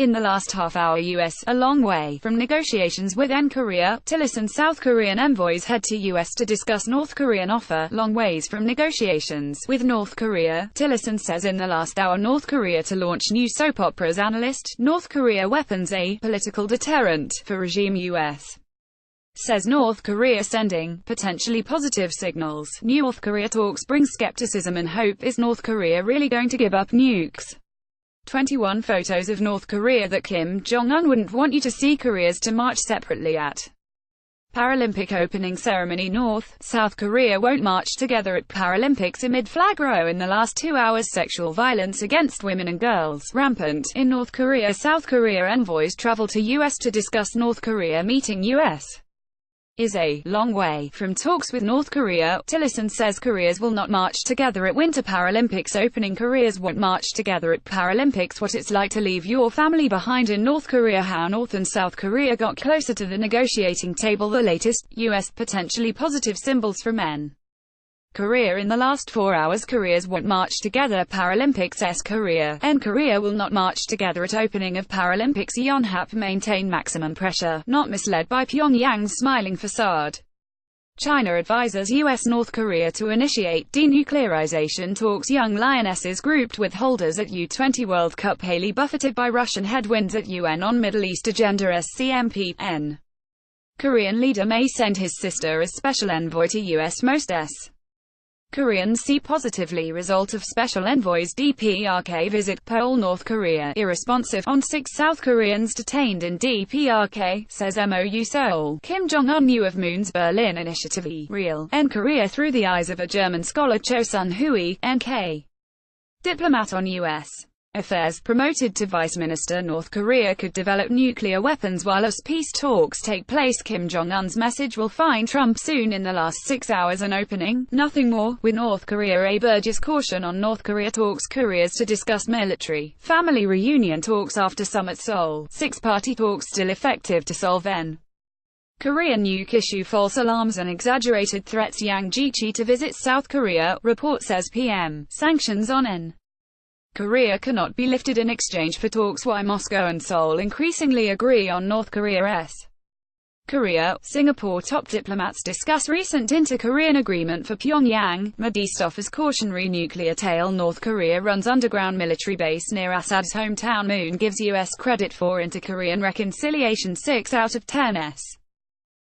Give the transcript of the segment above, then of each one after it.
In the last half-hour U.S., a long way from negotiations with N.Korea, Tillerson South Korean envoys head to U.S. to discuss North Korean offer, long ways from negotiations with North Korea, Tillerson says in the last hour North Korea to launch new soap operas analyst, North Korea weapons a political deterrent for regime U.S. says North Korea sending potentially positive signals. North Korea talks bring skepticism and hope. Is North Korea really going to give up nukes? 21 photos of North Korea that Kim Jong-un wouldn't want you to see. Koreas to march separately at Paralympic opening ceremony. South Korea won't march together at Paralympics amid flag row in the last 2 hours. Sexual violence against women and girls rampant in North Korea. South Korea envoys travel to U.S. to discuss North Korea meeting U.S. is a long way from talks with North Korea. Tillerson says Koreas will not march together at Winter Paralympics opening. Koreas won't march together at Paralympics. What it's like to leave your family behind in North Korea. How North and South Korea got closer to the negotiating table. The latest U.S. potentially positive symbols from N.Korea in the last 4 hours. Koreas won't march together. Paralympics. Korea and Korea will not march together at opening of Paralympics. Yonhap maintain maximum pressure, not misled by Pyongyang's smiling facade. China advises U.S. North Korea to initiate denuclearization talks. Young lionesses grouped with holders at U20 World Cup. Haley buffeted by Russian headwinds at UN on Middle East agenda. SCMP. Korean leader may send his sister as special envoy to U.S. Most Koreans see positively result of special envoy's DPRK visit. Poll North Korea irresponsive on 6 South Koreans detained in DPRK, says MOU Seoul. Kim Jong-un knew of Moon's Berlin initiative. Real N.Korea through the eyes of a German scholar. Cho Sun-hui, N.K. diplomat on U.S. affairs, promoted to vice minister. North Korea could develop nuclear weapons while US peace talks take place. Kim Jong-un's message will find Trump soon. In the last 6 hours an opening, nothing more, with North Korea. A Burgess caution on North Korea talks. Koreas to discuss military family reunion talks after summit. Seoul. 6-party talks still effective to solve Korean nuke issue. False alarms and exaggerated threats. Yang Jiechi to visit South Korea, report says PM. Sanctions on Korea cannot be lifted in exchange for talks. Why Moscow and Seoul increasingly agree on North Korea's Korea. Singapore top diplomats discuss recent inter-Korean agreement for Pyongyang. Modest offers cautionary nuclear tale. North Korea runs underground military base near Assad's hometown. Moon gives U.S. credit for inter-Korean reconciliation. 6 out of 10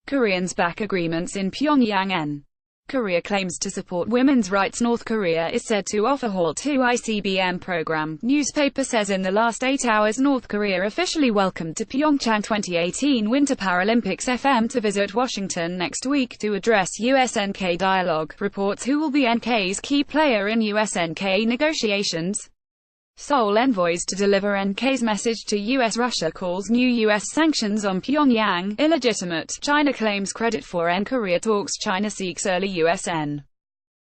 Koreans back agreements in Pyongyang. Korea claims to support women's rights. North Korea is said to offer halt to ICBM program. Newspaper says in the last 8 hours North Korea officially welcomed to Pyeongchang 2018 Winter Paralympics FM to visit Washington next week to address US-NK dialogue. Reports who will be NK's key player in US-NK negotiations. Seoul envoys to deliver NK's message to US. Russia calls new US sanctions on Pyongyang illegitimate. China claims credit for N.Korea talks. China seeks early US-N.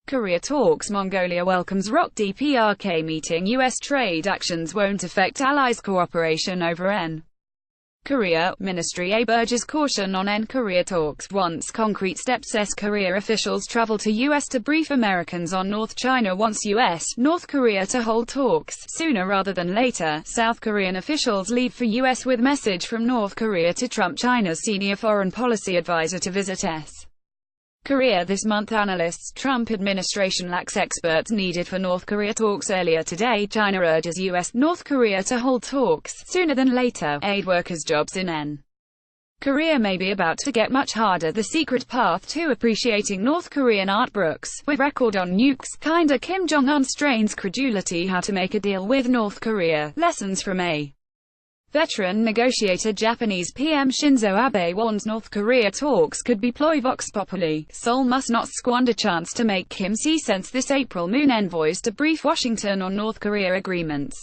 Korea talks. Mongolia welcomes ROC DPRK meeting. US trade actions won't affect allies. Cooperation over Korea ministry. A Burgess caution on N.Korea talks. Once concrete steps. Korea officials travel to U.S. to brief Americans on North. China wants U.S. North Korea to hold talks sooner rather than later. South Korean officials leave for U.S. with message from North Korea to Trump. China's senior foreign policy advisor to visit Korea this month. Analysts. Trump administration lacks experts needed for North Korea talks. Earlier today, China urges U.S. North Korea to hold talks sooner than later. Aid workers' jobs in Korea may be about to get much harder. The secret path to appreciating North Korean art. Brooks, with record on nukes, kinda Kim Jong-un strains credulity. How to make a deal with North Korea. Lessons from a veteran negotiator. Japanese PM Shinzo Abe warns North Korea talks could be ploy. Vox Populi. Seoul must not squander chance to make Kim see sense this April. Moon envoys to brief Washington on North Korea agreements.